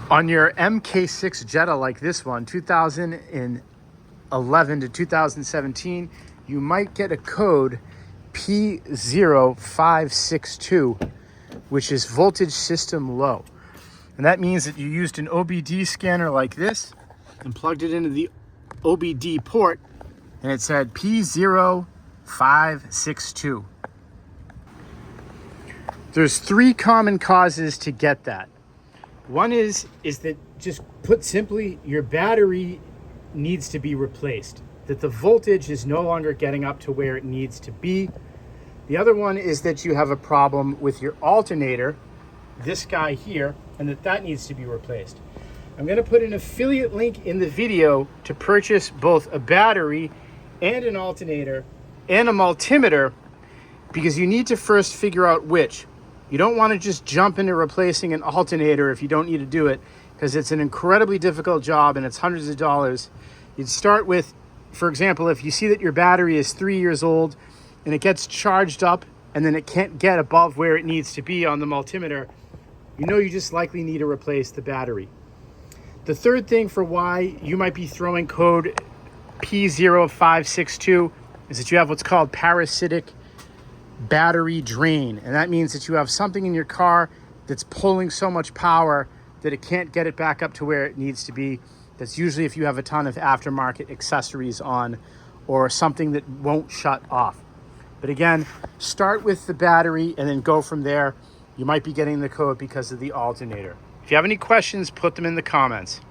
On your MK6 Jetta like this one, 2011 to 2017, you might get a code P0562, which is voltage system low. And that means that you used an OBD scanner like this and plugged it into the OBD port, and it said P0562. There's three common causes to get that. One is that, just put simply, your battery needs to be replaced, that the voltage is no longer getting up to where it needs to be. The other one is that you have a problem with your alternator, this guy here, and that needs to be replaced. I'm going to put an affiliate link in the video to purchase both a battery and an alternator and a multimeter, because you need to first figure out which. You don't want to just jump into replacing an alternator if you don't need to do it, because it's an incredibly difficult job and it's hundreds of dollars. You'd start with, for example, if you see that your battery is 3 years old and it gets charged up and then it can't get above where it needs to be on the multimeter, you know you just likely need to replace the battery. The third thing for why you might be throwing code P0562 is that you have what's called parasitic battery drain, and that means that you have something in your car that's pulling so much power that it can't get it back up to where it needs to be. That's usually if you have a ton of aftermarket accessories on or something that won't shut off. But again, start with the battery and then go from there. You might be getting the code because of the alternator. If you have any questions, put them in the comments.